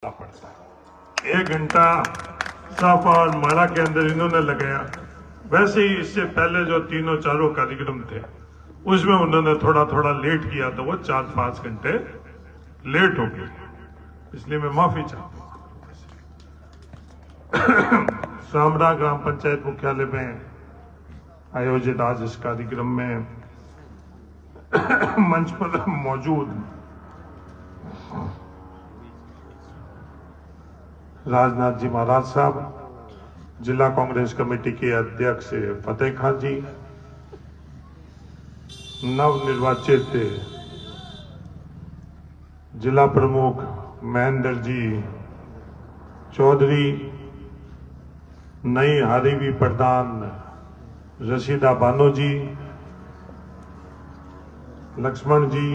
पड़ता है। 1 घंटा साफा और माला के अंदर इन्होंने लगाया। वैसे ही इससे पहले जो तीनों चारों कार्यक्रम थे उसमें उन्होंने थोड़ा थोड़ा लेट किया तो वो 4-5 घंटे लेट हो गए, इसलिए मैं माफी चाहता हूं। सामरा ग्राम पंचायत मुख्यालय में आयोजित आज इस कार्यक्रम में मंच पर मौजूद राजनाथ जी महाराज साहब, जिला कांग्रेस कमेटी के अध्यक्ष फतेह खान जी, नवनिर्वाचित जिला प्रमुख महेंद्र जी चौधरी, नई हारीवी प्रधान रशीदा बानो जी, लक्ष्मण जी,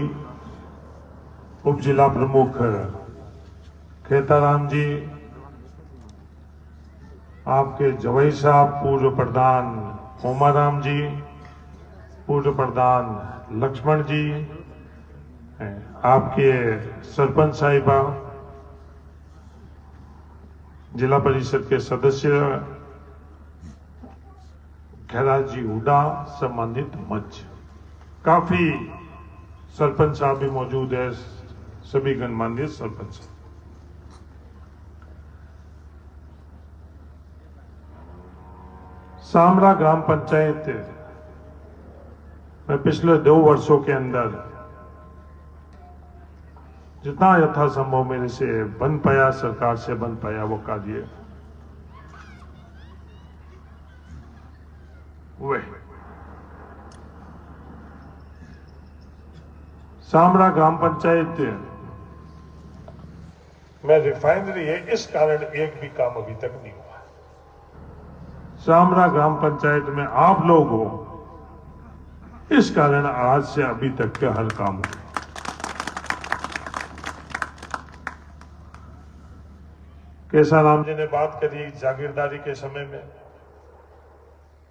उप जिला प्रमुख खेताराम जी, आपके जवई साहब पूर्व प्रधान ओमाराम जी, पूर्व प्रधान लक्ष्मण जी, आपके सरपंच साहिबा, जिला परिषद के सदस्य खैराज जी हुडा, सम्मानित मंच, काफी सरपंच साहब भी मौजूद है, सभी गणमान्य सरपंच। सामरा ग्राम पंचायत में पिछले 2 वर्षों के अंदर जितना यथासंभव मेरे से बन पाया, सरकार से बन पाया, वो कार्य हुए। सामरा ग्राम पंचायत में रिफाइनरी है, इस कारण एक भी काम अभी तक नहीं हुआ। सामरा ग्राम पंचायत में आप लोग हो, इस कारण आज से अभी तक के हर काम हुए। केसाराम जी ने बात करी जागीरदारी के समय में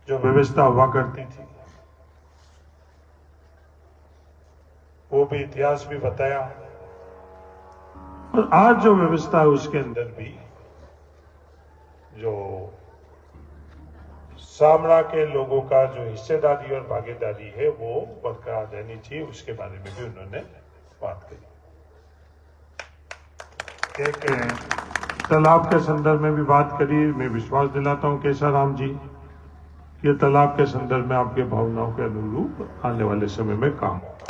जो व्यवस्था हुआ करती थी, वो भी इतिहास भी बताया, और आज जो व्यवस्था है उसके अंदर भी जो सामरा के लोगों का जो हिस्सेदारी और भागीदारी है वो बरकरार रहनी चाहिए, उसके बारे में भी उन्होंने बात करी। एक तालाब के संदर्भ में भी बात करी। मैं विश्वास दिलाता हूं केसाराम जी, ये तालाब के संदर्भ में आपके भावनाओं के अनुरूप आने वाले समय में काम होगा।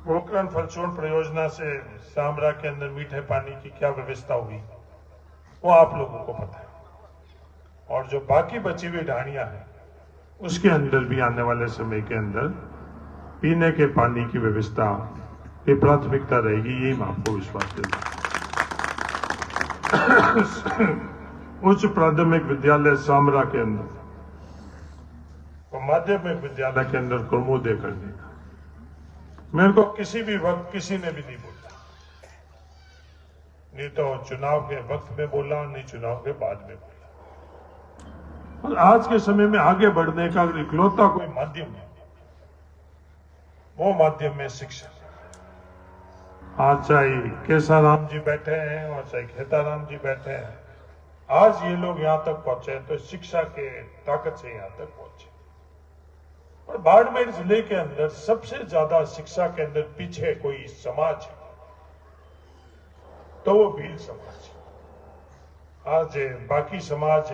पोखरण फलचूर्ण परियोजना से सामरा के अंदर मीठे पानी की क्या व्यवस्था हुई वो आप लोगों को पता है, और जो बाकी बची हुई ढाणियां हैं उसके अंदर भी आने वाले समय के अंदर पीने के पानी की व्यवस्था की प्राथमिकता रहेगी, यही मैं आपको विश्वास देता हूं। उच्च प्राथमिक विद्यालय सामरा के अंदर और माध्यमिक विद्यालय के अंदर क्रमोदय करने का मेरे को किसी भी वक्त किसी ने भी नहीं बोला, नहीं तो चुनाव के वक्त में बोला, नहीं चुनाव के बाद में बोला। और आज के समय में आगे बढ़ने का इकलौता कोई माध्यम है, वो माध्यम में शिक्षा। आज चाहे केसाराम जी बैठे हैं और चाहे खेताराम जी बैठे हैं, आज ये लोग यहां तक पहुंचे तो शिक्षा के ताकत से यहां तक पहुंचे। और बाड़मेर जिले के अंदर सबसे ज्यादा शिक्षा के अंदर पीछे कोई समाज है तो वो भील समाज। आज बाकी समाज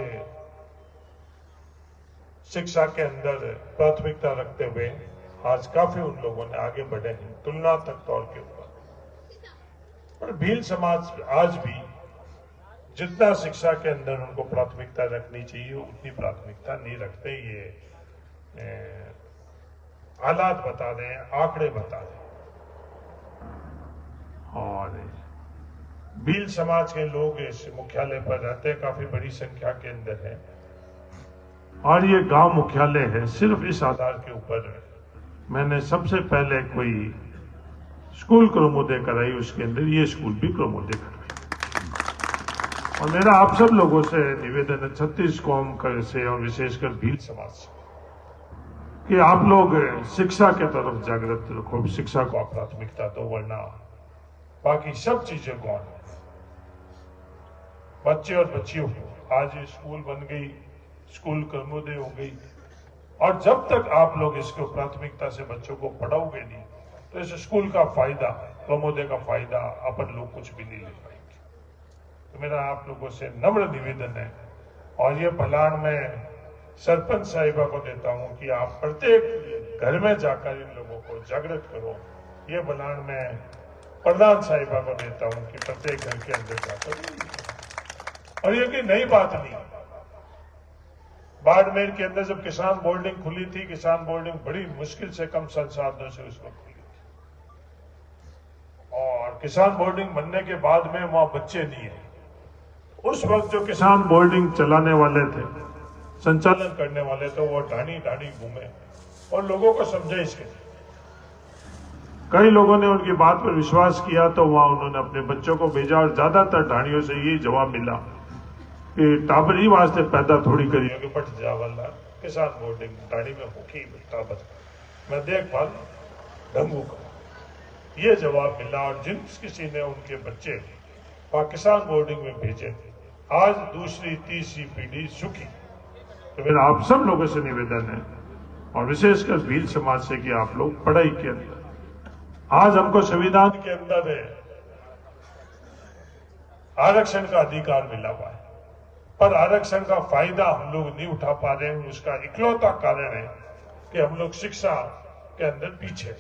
शिक्षा के अंदर प्राथमिकता रखते हुए आज काफी उन लोगों ने आगे बढ़े हैं तुलनात्मक तौर के ऊपर, पर भील समाज आज भी जितना शिक्षा के अंदर उनको प्राथमिकता रखनी चाहिए उतनी प्राथमिकता नहीं रखते। ये हालात बता रहे हैं, आंकड़े बता रहे हैं। और भील समाज के लोग इस मुख्यालय पर रहते हैं, काफी बड़ी संख्या के अंदर है, और ये गांव मुख्यालय है। सिर्फ इस आधार के ऊपर मैंने सबसे पहले कोई स्कूल क्रमोदय कराई, उसके अंदर ये स्कूल भी क्रमोदय कराई। और मेरा आप सब लोगों से निवेदन है, 36 कौम से और विशेषकर भील समाज से, कि आप लोग शिक्षा के तरफ जागृत रखो, शिक्षा को प्राथमिकता दो, वरना बाकी सब चीजें गौण है। बच्चे और बच्चियों को आज स्कूल बन गई, स्कूल कर्मोदय हो गई, और जब तक आप लोग इसको प्राथमिकता से बच्चों को पढ़ाओगे नहीं तो इस स्कूल का फायदा, कर्मोदय का फायदा अपन लोग कुछ भी नहीं ले पाएंगे। तो मेरा आप लोगों से नम्र निवेदन है, और ये पलाण में सरपंच साहिबा को देता हूं कि आप प्रत्येक घर में जाकर इन लोगों को जागृत करो। ये बलाण में प्रधान साहिबा को देता हूं कि प्रत्येक घर के अंदर जाकर। और ये कोई नई बात नहीं, बाड़मेर के अंदर जब किसान बोर्डिंग खुली थी, किसान बोर्डिंग बड़ी मुश्किल से कम संसाधनों से उस वक्त खुली थी, और किसान बोर्डिंग बनने के बाद में वहां बच्चे नहीं है। उस वक्त जो किसान बोर्डिंग चलाने वाले थे, संचालन करने वाले थे, वो ढाणी ढाणी घूमे और लोगों को समझाइश की। कई लोगों ने उनकी बात पर विश्वास किया तो वहां उन्होंने अपने बच्चों को भेजा, और ज्यादातर ढाणियों से यही जवाब मिला कि टाबरी वास्ते पैदा थोड़ी करिए कि बट जा वाला किसान बोर्डिंग ढाणी में भूखी टाबर मैं देखभाल ढंगू का, ये जवाब मिला। और जिन किसी ने उनके बच्चे पाकिस्तान बोर्डिंग में भेजे, आज दूसरी तीसरी पीढ़ी सुखी। तो मेरा आप सब लोगों से निवेदन है, और विशेषकर भील समाज से, कि आप लोग पढ़ाई के अंदर, आज हमको संविधान के अंदर है आरक्षण का अधिकार मिला हुआ है, पर आरक्षण का फायदा हम लोग नहीं उठा पा रहे हैं। उसका इकलौता कारण है कि हम लोग शिक्षा के अंदर पीछे हैं।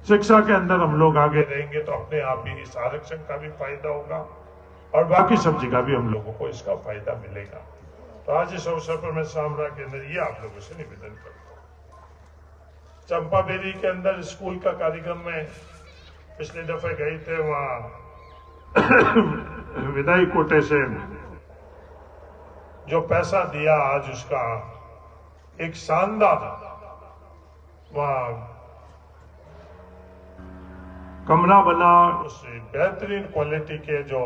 शिक्षा के अंदर हम लोग आगे रहेंगे तो अपने आप ही इस आरक्षण का भी फायदा होगा, और बाकी सब जगह भी हम लोगों को इसका फायदा मिलेगा। तो आज इस अवसर पर मैं सामरा के अंदर ये आप लोगों से निवेदन करता हूँ। चंपाबेरी के अंदर स्कूल का कार्यक्रम में पिछले दफे गए थे, वहां विदाई कोटे से जो पैसा दिया, आज उसका एक शानदार वहां कमरा बना, उस बेहतरीन क्वालिटी के जो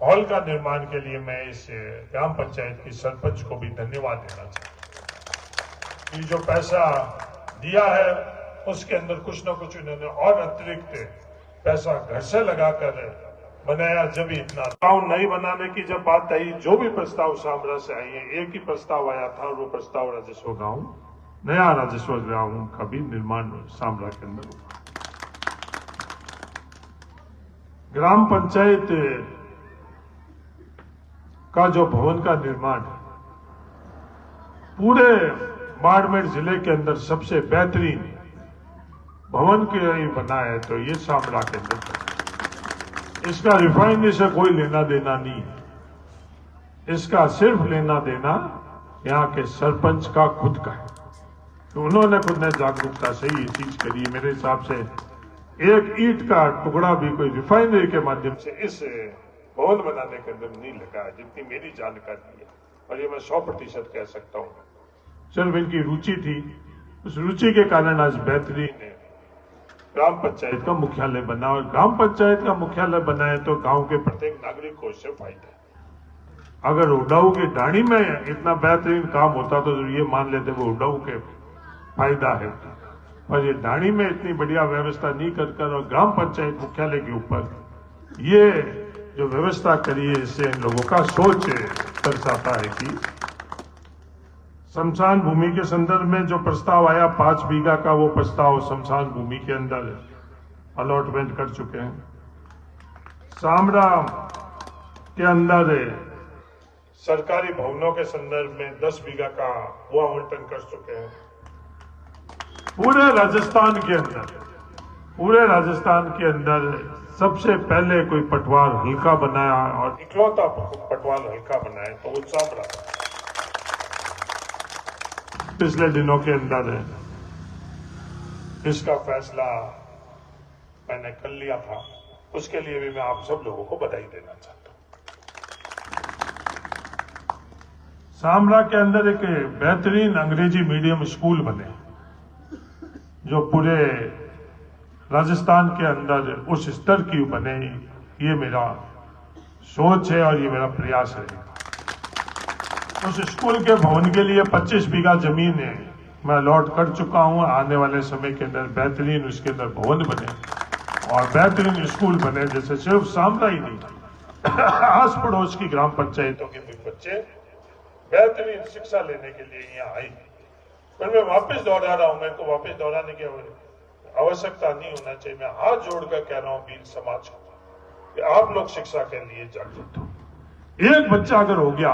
हॉल का निर्माण के लिए मैं इस ग्राम पंचायत की सरपंच को भी धन्यवाद देना चाहता हूं कि जो पैसा दिया है उसके अंदर कुछ ना कुछ उन्होंने और अतिरिक्त पैसा घर से लगाकर बनाया। जब इतना गांव नहीं बनाने की जब बात आई, जो भी प्रस्ताव सामरा से आई है, एक ही प्रस्ताव आया था, और वो प्रस्ताव राजस्व गांव, नया राजस्व गांव का भी निर्माण सामरा के अंदर हुआ। ग्राम पंचायत का जो भवन का निर्माण पूरे बाड़मेर जिले के अंदर सबसे बेहतरीन भवन के बना है, तो ये सामरा के अंदर। इसका रिफाइनरी से कोई लेना देना नहीं है, इसका सिर्फ लेना देना यहाँ के सरपंच का खुद का है। तो उन्होंने खुद ने जागरूकता से ये चीज करी। मेरे हिसाब से एक ईंट का टुकड़ा भी कोई रिफाइनरी के माध्यम से इस भवन बनाने के अंदर नहीं लगा है, जितनी मेरी जानकारी है, और ये मैं 100% कह सकता हूँ। सिर्फ इनकी रुचि थी, उस रुचि के कारण आज बेहतरीन ग्राम पंचायत का मुख्यालय बना, और ग्राम पंचायत का मुख्यालय बना है तो गांव के प्रत्येक नागरिक को इससे फायदा है। अगर उड़ाऊ के ढाणी में इतना बेहतरीन काम होता तो ये मान लेते वो उड़ाऊ के फायदा है, पर ये ढाणी में इतनी बढ़िया व्यवस्था नहीं कर और ग्राम पंचायत मुख्यालय के ऊपर ये जो व्यवस्था करी है, इससे इन लोगों का सोच दर्शाता है कि शमशान भूमि के संदर्भ में जो प्रस्ताव आया 5 बीघा का, वो प्रस्ताव शमशान भूमि के अंदर अलॉटमेंट कर चुके हैं। सामरा के अंदर सरकारी भवनों के संदर्भ में 10 बीघा का वो आवंटन कर चुके हैं। पूरे राजस्थान के अंदर सबसे पहले कोई पटवार हल्का बनाया, और इकलौता पटवार हल्का बनाया तो वो सामरा पिछले दिनों के अंदर इसका फैसला मैंने कर लिया था। उसके लिए भी मैं आप सब लोगों को बधाई देना चाहता हूं। सामरा के अंदर एक बेहतरीन अंग्रेजी मीडियम स्कूल बने, जो पूरे राजस्थान के अंदर उस स्तर की बने, ये मेरा सोच है और ये मेरा प्रयास रहेगा। उस स्कूल के भवन के लिए 25 बीघा जमीन है मैं अलॉट कर चुका हूं। आने वाले समय के अंदर बेहतरीन उसके अंदर भवन बने और बेहतरीन स्कूल बने, जैसे सिर्फ सामना ही नहीं आस पड़ोस की ग्राम पंचायतों के भी बच्चे बेहतरीन शिक्षा लेने के लिए यहाँ आए। पर मैं वापस दोहरा रहा हूं, मेरे को वापस दोहराने की आवश्यकता नहीं होना चाहिए। मैं हाथ जोड़कर कह रहा हूं भील समाज को कि आप लोग शिक्षा के लिए जागरूक हो। एक बच्चा अगर हो गया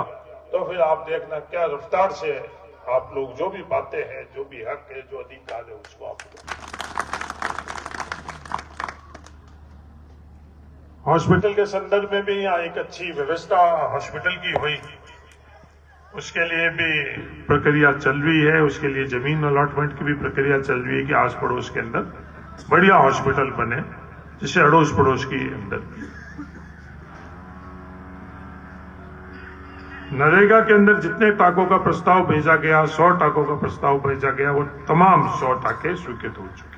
तो फिर आप देखना क्या रफ्तार से आप लोग जो भी बातें हैं, जो भी हक है, जो अधिकार है, उसको आप हॉस्पिटल के संदर्भ में भी यहाँ एक अच्छी व्यवस्था हॉस्पिटल की हुई, उसके लिए भी प्रक्रिया चल रही है। उसके लिए जमीन अलॉटमेंट की भी प्रक्रिया चल रही है कि आस पड़ोस के अंदर बढ़िया हॉस्पिटल बने, जिससे अड़ोस पड़ोस की अंदर। नरेगा के अंदर जितने टाकों का प्रस्ताव भेजा गया, 100 टाकों का प्रस्ताव भेजा गया, वो तमाम 100 टाके स्वीकृत हो चुके।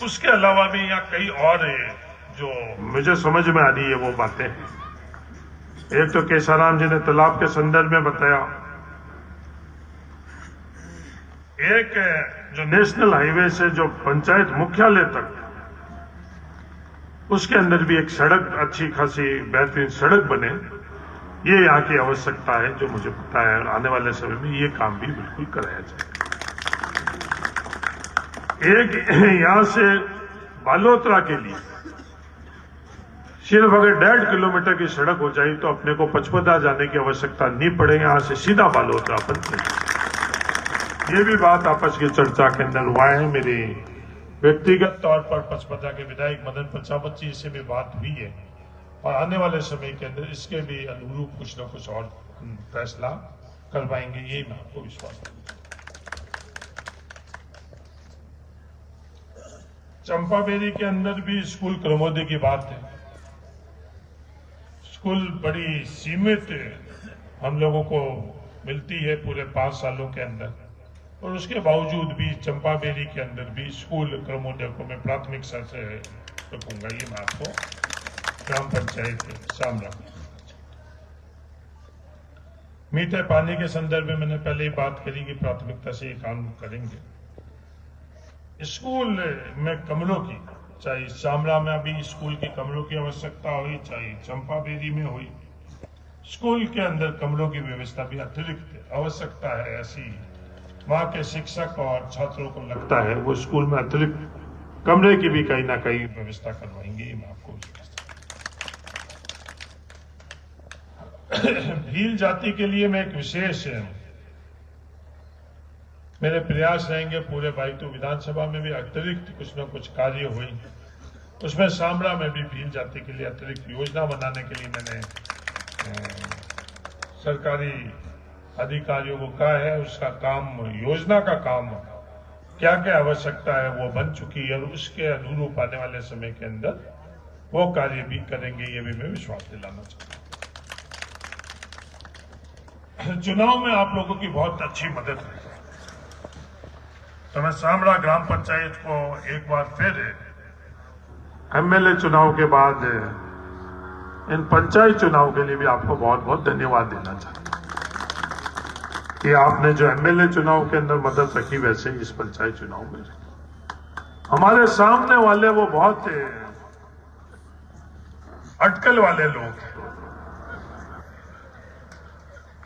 उसके अलावा भी यहाँ कई और जो मुझे समझ में आ रही है वो बातें। एक तो केसाराम जी ने तालाब के संदर्भ में बताया, एक जो नेशनल हाईवे से जो पंचायत मुख्यालय तक, उसके अंदर भी एक सड़क, अच्छी खासी बेहतरीन सड़क बने, ये यहाँ की आवश्यकता है। जो मुझे पता है आने वाले समय में ये काम भी बिल्कुल कराया जाए। एक यहां से बालोतरा के लिए सिर्फ अगर 1.5 किलोमीटर की सड़क हो जाए तो अपने को पचपदा जाने की आवश्यकता नहीं पड़ेगी, यहां से सीधा बालोतरा बन जाए। ये भी बात आपस की चर्चा के अंदर हुआ है। मेरी व्यक्तिगत तौर पर पचपदा के विधायक मदन प्रजापत जी से भी बात हुई है और आने वाले समय के अंदर इसके भी अनुरूप कुछ न कुछ और फैसला करवाएंगे, यही मैं आपको विश्वास दूंगा। चंपाबेरी के अंदर भी स्कूल क्रमोदय की बात है। स्कूल बड़ी सीमित हम लोगों को मिलती है पूरे 5 सालों के अंदर, और उसके बावजूद भी चंपाबेरी के अंदर भी स्कूल क्रमोदय को मैं प्राथमिकता से रखूंगा। ये मैं आपको ग्राम पंचायत सामना। मीठे पानी के संदर्भ में मैंने पहले ही बात करी कि प्राथमिकता से ये काम करेंगे। स्कूल में कमरों की, चाहे शामला में अभी स्कूल की कमरों की आवश्यकता हुई, चाहे चंपाबेरी में हुई, स्कूल के अंदर कमरों की व्यवस्था भी अतिरिक्त आवश्यकता है। ऐसी वहां के शिक्षक और छात्रों को लगता है वो स्कूल में अतिरिक्त कमरे की भी कहीं ना कहीं व्यवस्था करवाएंगे। मैं आपको भील जाति के लिए मैं एक विशेष मेरे प्रयास रहेंगे। पूरे बाइतू विधानसभा में भी अतिरिक्त कुछ न कुछ कार्य हुई, उसमें सामरा में भी भील जाति के लिए अतिरिक्त योजना बनाने के लिए मैंने सरकारी अधिकारियों को कहा है। उसका काम, योजना का काम क्या क्या आवश्यकता है वो बन चुकी है और उसके अनुरूप आने वाले समय के अंदर वो कार्य भी करेंगे, ये भी मैं विश्वास दिलाना चाहता हूं। चुनाव में आप लोगों की बहुत अच्छी मदद है, तो मैं सामरा ग्राम पंचायत को एक बार फिर एमएलए चुनाव के बाद इन पंचायत चुनाव के लिए भी आपको बहुत बहुत धन्यवाद देना चाहता हूं कि आपने जो एमएलए चुनाव के अंदर मदद रखी, वैसे इस पंचायत चुनाव में हमारे सामने वाले वो बहुत अटकल वाले लोग हैं।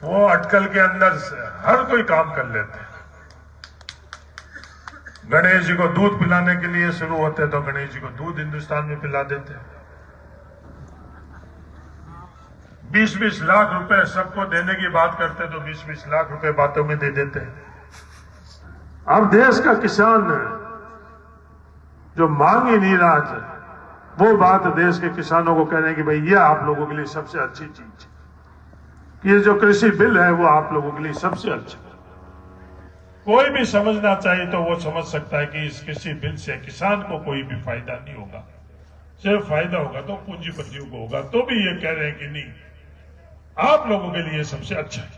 वो अटकल के अंदर से हर कोई काम कर लेते हैं। गणेश जी को दूध पिलाने के लिए शुरू होते तो गणेश जी को दूध हिंदुस्तान में पिला देते। 20-20 लाख रुपए सबको देने की बात करते तो 20-20 लाख रुपए बातों में दे देते। अब देश का किसान जो मांग ही नहीं रहा है, वो बात देश के किसानों को कह रहे हैं कि भाई ये आप लोगों के लिए सबसे अच्छी चीज है, ये जो कृषि बिल है वो आप लोगों के लिए सबसे अच्छा। कोई भी समझना चाहिए तो वो समझ सकता है कि इस कृषि बिल से किसान को कोई भी फायदा नहीं होगा, सिर्फ फायदा होगा तो पूंजीपतियों को होगा। तो भी ये कह रहे हैं कि नहीं, आप लोगों के लिए सबसे अच्छा है।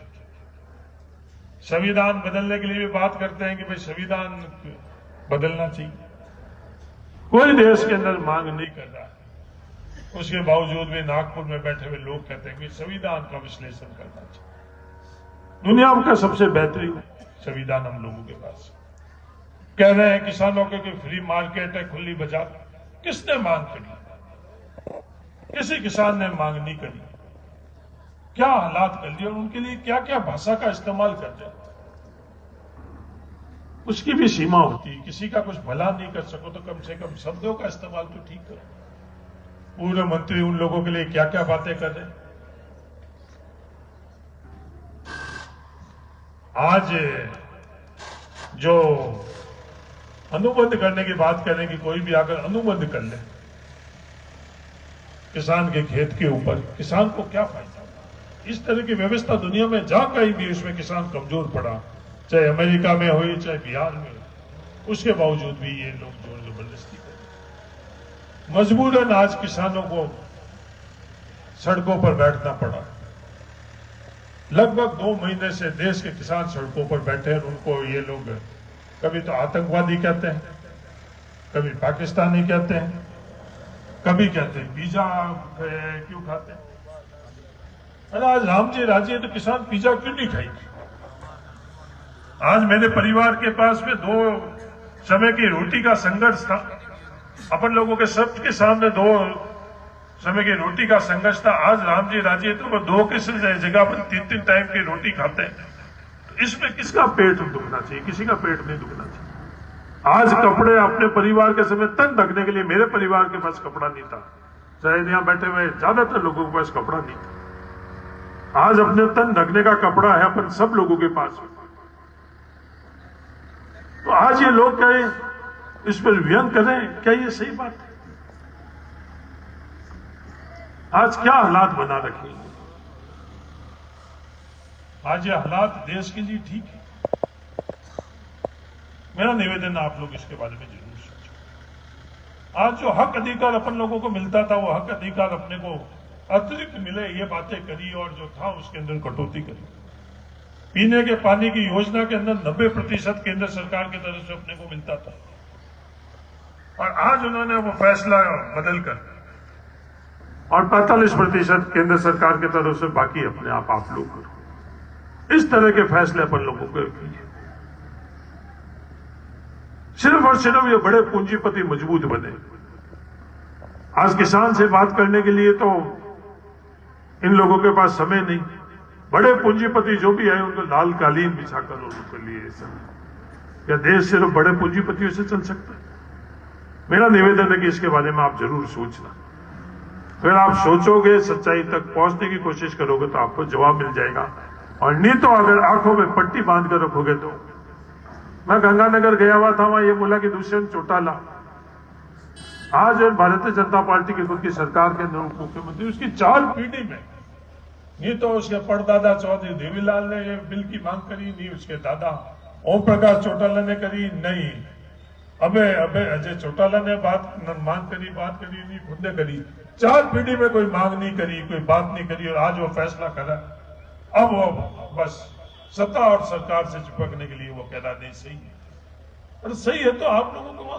संविधान बदलने के लिए भी बात करते हैं कि भाई संविधान बदलना चाहिए। कोई देश के अंदर मांग नहीं कर रहा है। उसके बावजूद भी नागपुर में बैठे हुए लोग कहते हैं कि संविधान का विश्लेषण करना चाहिए। दुनिया का सबसे बेहतरीन संविधान हम लोगों के पास। कह रहे हैं किसानों के कि फ्री मार्केट है, खुली बाजार। किसने मांग करी? किसी किसान ने मांग नहीं करी। क्या हालात कर दिए और उनके लिए क्या क्या भाषा का इस्तेमाल करते हैं, उसकी भी सीमा होती है। किसी का कुछ भला नहीं कर सको तो कम से कम शब्दों का इस्तेमाल तो ठीक करो। पूर्व मंत्री उन लोगों के लिए क्या क्या बातें कर रहे हैं। आज जो अनुबंध करने की बात करें कि कोई भी आकर अनुबंध कर ले किसान के खेत के ऊपर, किसान को क्या फायदा? इस तरह की व्यवस्था दुनिया में जहां कहीं भी उसमें किसान कमजोर पड़ा, चाहे अमेरिका में हुई चाहे बिहार में, उसके बावजूद भी ये लोग जोर जबरदस्ती कर। मजबूरन आज किसानों को सड़कों पर बैठना पड़ा। लगभग 2 महीने से देश के किसान सड़कों पर बैठे हैं। उनको ये लोग कभी तो आतंकवादी कहते हैं, कभी पाकिस्तानी कहते हैं, कभी कहते हैं पिज्जा क्यों खाते हैं। अरे आज राम जी राजी है तो किसान पिज्जा क्यों नहीं खाएंगे? आज मेरे परिवार के पास में 2 समय की रोटी का संघर्ष था। अपन लोगों के सबके सामने 2 समय की रोटी का संघर्ष था। आज राम जी राजी है तो वो 2 की जगह पर 3-3 टाइम की रोटी खाते हैं। तो इसमें किसका पेट दुखना चाहिए? किसी का पेट नहीं दुखना चाहिए। आज कपड़े अपने परिवार के समय तन ढकने के लिए, मेरे परिवार के पास कपड़ा नहीं था, शायद यहां बैठे हुए ज्यादातर लोगों के पास कपड़ा नहीं था। आज अपने तन ढकने का कपड़ा है अपन सब लोगों के पास। तो आज ये लोग कहें, इस पर व्यंग करें, क्या ये सही बात है? आज क्या हालात बना रखे हैं? आज ये हालात देश के लिए ठीक है? मेरा निवेदन आप लोग इसके बारे में जरूर सोचो। आज जो हक अधिकार अपन लोगों को मिलता था, वो हक अधिकार अपने को अतिरिक्त मिले, ये बातें करी और जो था उसके अंदर कटौती करी। पीने के पानी की योजना के अंदर 90% केंद्र सरकार की तरफ से अपने को मिलता था और आज उन्होंने वो फैसला बदलकर और 45% केंद्र सरकार की तरफ से बाकी अपने आप लोग करो। इस तरह के फैसले अपन लोगों को किए। सिर्फ और सिर्फ ये बड़े पूंजीपति मजबूत बने। आज किसान से बात करने के लिए तो इन लोगों के पास समय नहीं। बड़े पूंजीपति जो भी आए उनको लाल कालीन बिछाकर उनके लिए सब। क्या देश सिर्फ बड़े पूंजीपतियों से चल सकता है? मेरा निवेदन है कि इसके बारे में आप जरूर सोचना। अगर आप सोचोगे, सच्चाई तक पहुंचने की कोशिश करोगे तो आपको जवाब मिल जाएगा। और नहीं तो अगर आंखों में पट्टी बांध कर रखोगे तो। मैं गंगानगर गया हुआ था, वहां ये बोला कि दुष्यंत चौटाला आज भारतीय जनता पार्टी की खुद की सरकार के अंदर मुख्यमंत्री, उसकी 4 पीढ़ी में नहीं तो उसके परदादा चौधरी देवीलाल ने ये बिल की मांग करी, नहीं उसके दादा ओम प्रकाश चौटाला ने करी, नहीं अबे अजय चौटाला ने मांग करी, नहीं खुद ने करी। 4 पीढ़ी में कोई मांग नहीं करी, कोई बात नहीं करी और आज वो फैसला करा। अब वो बस सत्ता और सरकार से चिपकने के लिए वो कह रहा नहीं सही है। और सही है तो आप लोगों को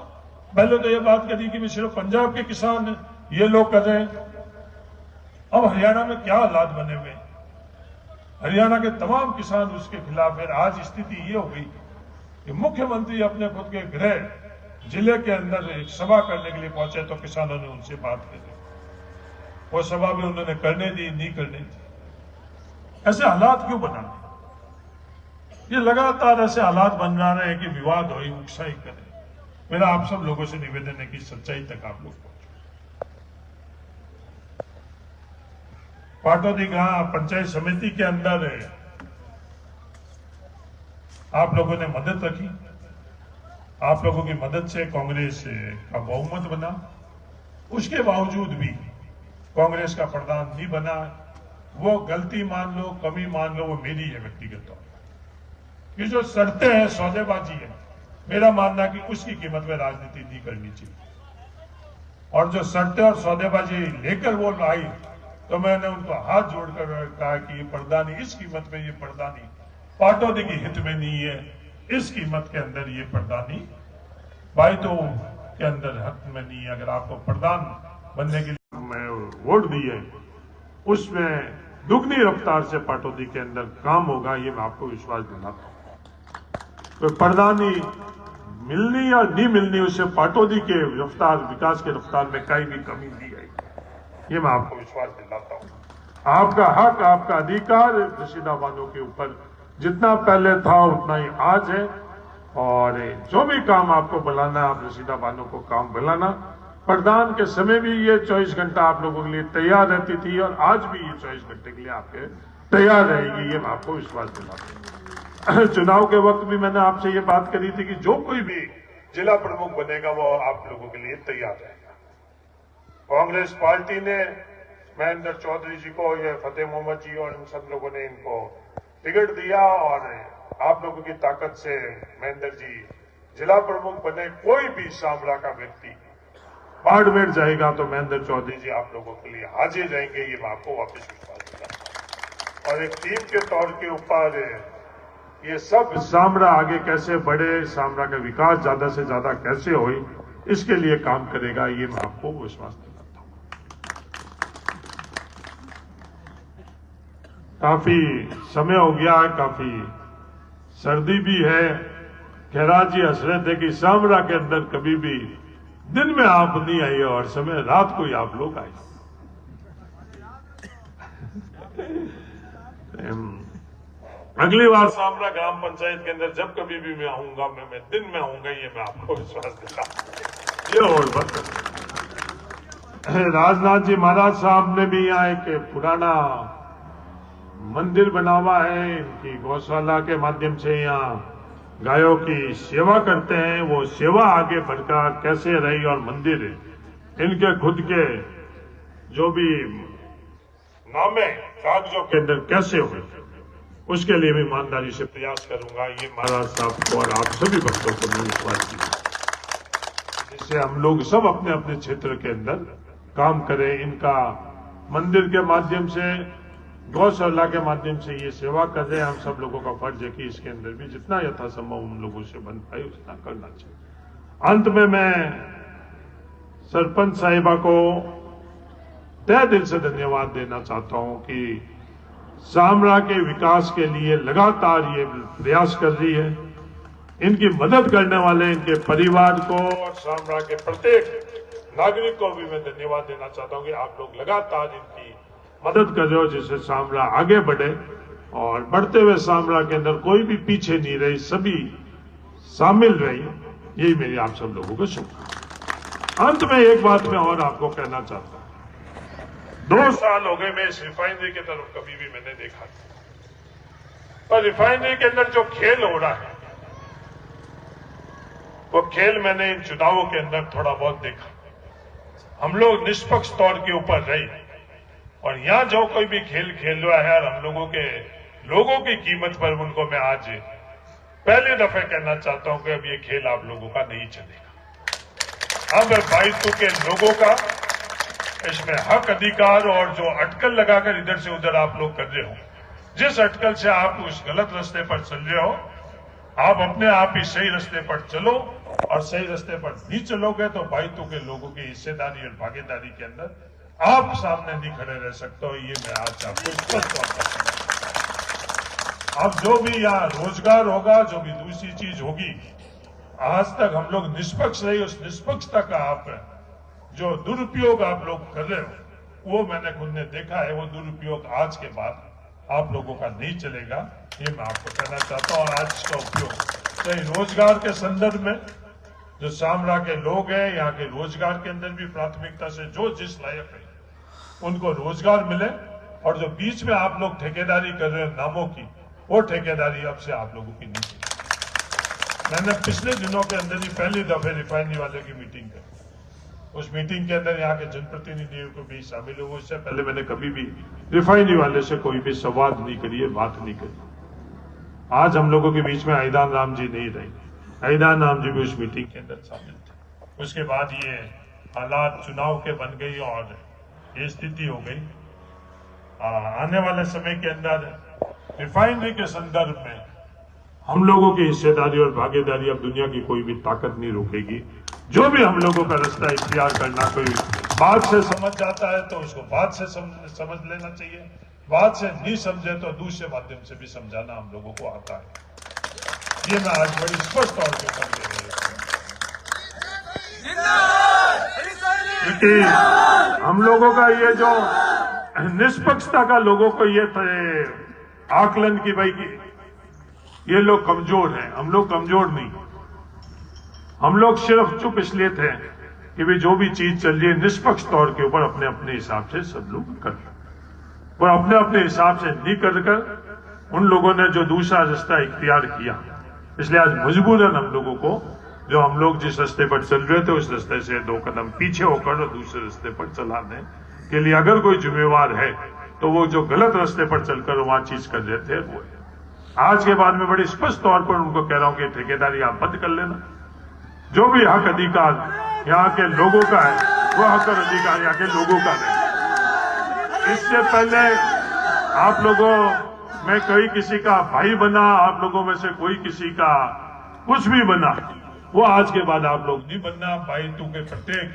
पहले तो ये बात करी कि सिर्फ पंजाब के किसान ये लोग कर रहे हैं। अब हरियाणा में क्या हालात बने हुए? हरियाणा के तमाम किसान उसके खिलाफ है। आज स्थिति ये हो गई कि मुख्यमंत्री अपने खुद के गृह जिले के अंदर एक सभा करने के लिए पहुंचे तो किसानों ने उनसे बात करी। वो सभा भी उन्होंने करने दी, नहीं करने दी। ऐसे हालात क्यों बनाने? ये लगातार ऐसे हालात बन रहे हैं कि विवाद हो, उकसाई करें। मेरा आप सब लोगों से निवेदन है कि सच्चाई तक आप लोग पहुंचो। पाटौदी गांव पंचायत समिति के अंदर आप लोगों ने मदद रखी। आप लोगों की मदद से कांग्रेस का बहुमत बना। उसके बावजूद भी कांग्रेस का प्रधान नहीं बना। वो गलती मान लो, कमी मान लो, वो मेरी है व्यक्तिगत तौर पर। ये जो शर्तें हैं, सौदेबाजी है, मेरा मानना कि उसकी कीमत में राजनीति नहीं करनी चाहिए। और जो शर्तें और सौदेबाजी लेकर वो आई तो मैंने उनको हाथ जोड़कर कहा कि ये प्रधानी, इस कीमत में ये प्रधानी पाटौदी की हित में नहीं है। इस कीमत के अंदर ये प्रधानी बाइटो के अंदर हक में नहीं है। अगर आपको प्रधान बनने के लिए वोट दिए, उसमें दुगनी रफ्तार से पाटौदी के अंदर काम होगा, ये मैं आपको विश्वास दिलाता हूं। तो प्रधानी मिलनी या नहीं मिलनी, उससे पाटौदी के रफ्तार, विकास के रफ्तार में कहीं भी कमी नहीं आई, ये मैं आपको विश्वास दिलाता हूं। आपका हक, आपका अधिकार रशीदाबादों के ऊपर जितना पहले था उतना ही आज है, और जो भी काम आपको बुलाना है, आप रशीदाबादों को काम बुलाना। प्रधान के समय भी ये 24 घंटा आप लोगों के लिए तैयार रहती थी, और आज भी ये 24 घंटे के लिए आपके तैयार रहेगी, ये मैं आपको विश्वास दिलाता हूं। चुनाव के वक्त भी मैंने आपसे ये बात करी थी कि जो कोई भी जिला प्रमुख बनेगा वो आप लोगों के लिए तैयार रहेगा। कांग्रेस पार्टी ने महेंद्र चौधरी जी को, ये फतेह मोहम्मद जी और इन सब लोगों ने इनको टिकट दिया, और आप लोगों की ताकत से महेंद्र जी जिला प्रमुख बने। कोई भी सामरा का व्यक्ति बाड़मेर जाएगा तो महेंद्र चौधरी जी आप लोगों के लिए हाजिर रहेंगे, ये मैं आपको वापस विश्वास दिलाता हूं। और एक टीम के तौर के ऊपर ये सब सामरा आगे कैसे बढ़े, सामरा का विकास ज्यादा से ज्यादा कैसे हो, इसके लिए काम करेगा, ये मैं आपको विश्वास दिलाता हूं। काफी समय हो गया है, काफी सर्दी भी है। खैराज जी हंस रहे थे कि सामरा के अंदर कभी भी दिन में आप नहीं आए और समय रात को ही आप लोग आए। अगली बार सामरा ग्राम पंचायत के अंदर जब कभी भी मैं आऊंगा, मैं दिन में आऊंगा, ये मैं आपको विश्वास देता हूं। ये और बस राजनाथ जी महाराज साहब ने भी यहाँ एक पुराना मंदिर बना हुआ है, इनकी गौशाला के माध्यम से यहाँ गायों की सेवा करते हैं। वो सेवा आगे बढ़कर कैसे रही, और मंदिर इनके खुद के जो भी नामे कागजों के अंदर कैसे हुए, उसके लिए भी ईमानदारी से प्रयास करूंगा, ये महाराज साहब को और आप सभी भक्तों को मैं विश्वास दिया, जिससे हम लोग सब अपने अपने क्षेत्र के अंदर काम करें। इनका मंदिर के माध्यम से, गौशाला के माध्यम से ये सेवा कर रहे हैं। हम सब लोगों का फर्ज है कि इसके अंदर भी जितना यथासंभव हम लोगों से बन पाए उतना करना चाहिए। अंत में मैं सरपंच साहिबा को तहे दिल से धन्यवाद देना चाहता हूं कि सामरा के विकास के लिए लगातार ये प्रयास कर रही है। इनकी मदद करने वाले इनके परिवार को और सामरा के प्रत्येक नागरिक को भी मैं धन्यवाद देना चाहता हूं कि आप लोग लगातार इनकी मदद कर रहे हो, जिससे सामरा आगे बढ़े, और बढ़ते हुए सामरा के अंदर कोई भी पीछे नहीं रही, सभी शामिल रही। यही मेरी आप सब लोगों को शुभकामनाएं। अंत में एक बात मैं और आपको कहना चाहता हूं। 2 साल हो गए मैं इस रिफाइनरी की तरफ कभी भी मैंने देखा नहीं, पर रिफाइनरी के अंदर जो खेल हो रहा है, वो खेल मैंने इन चुनावों के अंदर थोड़ा बहुत देखा। हम लोग निष्पक्ष तौर के ऊपर रही, और यहां जो कोई भी खेल खेल रहा है, और हम लोगों की कीमत पर उनको मैं आज पहले दफे कहना चाहता हूं कि अब ये खेल आप लोगों का नहीं चलेगा। अब बाईतू के लोगों का इसमें हक, अधिकार, और जो अटकल लगाकर इधर से उधर आप लोग कर रहे हो, जिस अटकल से आप उस गलत रास्ते पर चल रहे हो, आप अपने आप ही सही रास्ते पर चलो, और सही रास्ते पर नहीं चलोगे तो बाईतू के लोगों की हिस्सेदारी और भागीदारी के अंदर आप सामने नहीं खड़े रह सकते हो। ये मैं आज आपको स्पष्ट तौर पर, अब जो भी यहाँ रोजगार होगा, जो भी दूसरी चीज होगी, आज तक हम लोग निष्पक्ष रही, उस निष्पक्षता का आप जो दुरुपयोग आप लोग कर रहे हो, वो मैंने खुद ने देखा है। वो दुरुपयोग आज के बाद आप लोगों का नहीं चलेगा, ये मैं आपको कहना चाहता हूं। और आज इसका उपयोग चाहे रोजगार के संदर्भ में, जो सामरा के लोग हैं, यहाँ के रोजगार के अंदर भी प्राथमिकता से जो जिस लायक है उनको रोजगार मिले, और जो बीच में आप लोग ठेकेदारी कर रहे हैं नामों की, वो ठेकेदारी अब से आप लोगों की नहीं चलेगी। मैंने पिछले दिनों के अंदर ही पहली दफे रिफाइनरी वाले की मीटिंग की। उस मीटिंग के अंदर यहाँ के जनप्रतिनिधियों को भी शामिल हुए। उससे पहले मैंने कभी भी रिफाइनरी वाले से कोई भी संवाद नहीं करी है, बात नहीं करी। आज हम लोगों के बीच में ऐदान राम जी नहीं रहे। ऐदान राम जी भी उस मीटिंग के अंदर शामिल थे। उसके बाद ये हालात चुनाव के बन गई और ये स्थिति हो गई। आने वाले समय के अंदर रिफाइनरी के संदर्भ में हम लोगों की हिस्सेदारी और भागीदारी अब दुनिया की कोई भी ताकत नहीं रोकेगी। जो भी हम लोगों का रास्ता इख्तियार करना, कोई बात से समझ जाता है तो उसको बात से समझ लेना चाहिए, बात से नहीं समझे तो दूसरे माध्यम से भी समझाना हम लोगों को आता है। ये मैं आज बड़ी स्पष्ट तौर पे कर दे रही हूं, क्योंकि हम लोगों का ये जो निष्पक्षता का लोगों को ये आकलन की भाई की ये लोग कमजोर हैं, हम लोग कमजोर नहीं। हम लोग सिर्फ चुप इसलिए थे कि भी जो भी चीज चल रही है निष्पक्ष तौर के ऊपर अपने अपने हिसाब से सब लोग कर, और अपने अपने हिसाब से नहीं कर उन लोगों ने जो दूसरा रास्ता इख्तियार किया, इसलिए आज मजबूरन हम लोगों को जो हम लोग जिस रास्ते पर चल रहे थे उस रास्ते से 2 कदम पीछे होकर और दूसरे रास्ते पर चलाने के लिए अगर कोई जिम्मेवार है तो वो जो गलत रास्ते पर चलकर वहां चीज कर रहे थे वो है। आज के बाद में बड़ी स्पष्ट तौर पर उनको कह रहा हूं कि ठेकेदारी आप बंद कर लेना। जो भी हक अधिकार यहाँ के लोगों का है वो हक और अधिकार यहाँ के लोगों का नहीं। इससे पहले आप लोगों में कोई किसी का भाई बना, आप लोगों में से कोई किसी का कुछ भी बना, वो आज के बाद आप लोग नहीं बनना। भाई तू के प्रत्येक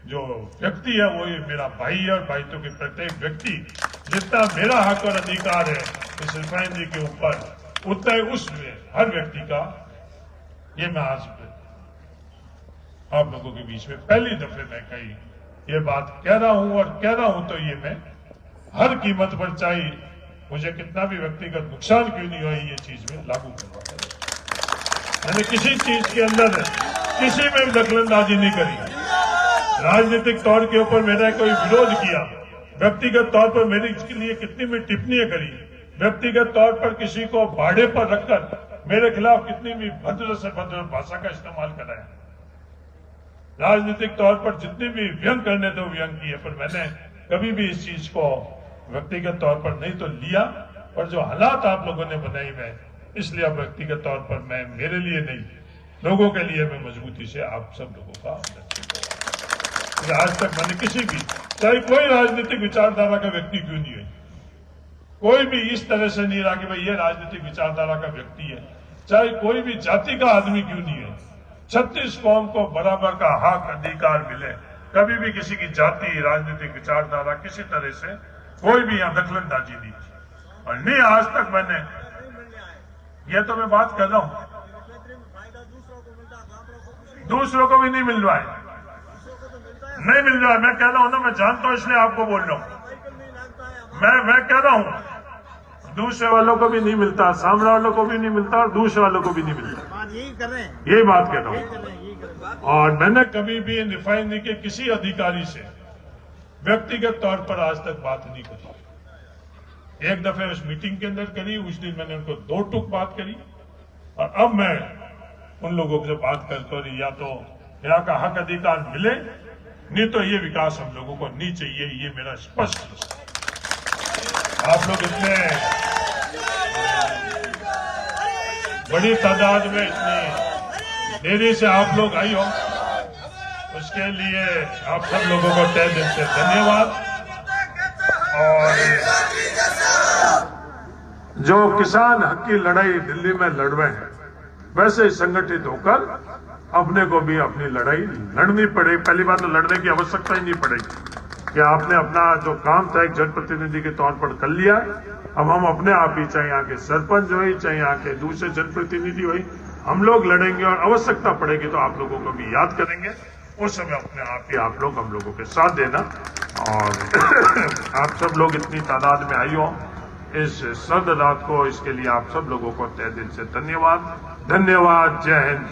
जो व्यक्ति है वो ये मेरा भाई है, और भाई तू के प्रत्येक व्यक्ति जितना मेरा हक और अधिकार है इस रिफाइनरी के ऊपर उतना ही उसमें हर व्यक्ति का, ये मैं आज आप लोगों के बीच में पहली दफे मैं कही ये बात कह रहा हूं, और कह रहा हूं तो ये मैं हर कीमत पर चाहे मुझे कितना भी व्यक्तिगत नुकसान क्यों नहीं हो ये चीज में लागू करवा। मैंने किसी चीज के अंदर किसी में दखलंदाजी नहीं करी, राजनीतिक तौर के ऊपर मैंने कोई विरोध किया, व्यक्तिगत तौर पर मेरे इसके लिए कितनी भी टिप्पणियां करी, व्यक्तिगत तौर पर किसी को भाड़े पर रखकर मेरे खिलाफ कितनी भी भद्र से भद्र भाषा का इस्तेमाल कराया, राजनीतिक तौर पर जितनी भी व्यंग करने थे व्यंग किए, पर मैंने कभी भी इस चीज को व्यक्तिगत तौर पर नहीं तो लिया। पर जो हालात आप लोगों ने बनाई मैं इसलिए अब व्यक्तिगत तौर पर मैं मेरे लिए नहीं लोगों के लिए मैं मजबूती से आप सब लोगों का आज तक मैंने किसी भी चाहे कोई राजनीतिक विचारधारा का व्यक्ति क्यों नहीं है, कोई भी इस तरह से नहीं रहा कि भाई ये राजनीतिक विचारधारा का व्यक्ति है, चाहे कोई भी जाति का आदमी क्यों नहीं है, 36 कौम को बराबर का हक अधिकार मिले, कभी भी किसी की जाति राजनीतिक विचारधारा किसी तरह से कोई भी यहां दखलंदाजी नहीं की, और नहीं आज तक मैंने ये तो मैं बात कर रहा हूं दूसरों को भी नहीं मिल रहा है, नहीं मिल रहा है। मैं कह रहा हूं ना, मैं जानता हूं इसलिए आपको बोल रहा हूं। मैं कह रहा हूं दूसरे वालों को भी नहीं मिलता, सामने वालों को भी नहीं मिलता और दूसरे वालों को भी नहीं मिलता, यही बात कह रहा हूं। और मैंने कभी भी रिफाइनरी के किसी अधिकारी से व्यक्तिगत तौर पर आज तक बात नहीं करी। एक दफे उस मीटिंग के अंदर करी, उस दिन मैंने उनको 2 टूक बात करी, और अब मैं उन लोगों से बात कर या तो यहाँ का हक अधिकार मिले, नहीं तो ये विकास हम लोगों को नहीं चाहिए, ये मेरा स्पष्ट। आप लोग इतने बड़ी तादाद में इतनी देरी से आप लोग आई हो, उसके लिए आप सब लोगों को तहे दिल से धन्यवाद। और जो किसान हक की लड़ाई दिल्ली में लड़ रहे हैं, वैसे संगठित होकर अपने को भी अपनी लड़ाई लड़नी पड़ेगी। पहली बात तो लड़ने की आवश्यकता ही नहीं पड़ेगी कि आपने अपना जो काम था एक जनप्रतिनिधि के तौर पर कर लिया। अब हम अपने आप ही, चाहे यहाँ के सरपंच हो, चाहे यहाँ के दूसरे जनप्रतिनिधि हो, हम लोग लड़ेंगे, और आवश्यकता पड़ेगी तो आप लोगों को भी याद करेंगे। उस समय अपने आप ही आप लोग हम लोगों के साथ देना। और आप सब लोग इतनी तादाद में आई हो इस सर्द रात को, इसके लिए आप सब लोगों को तहे दिल से धन्यवाद। जय हिंद।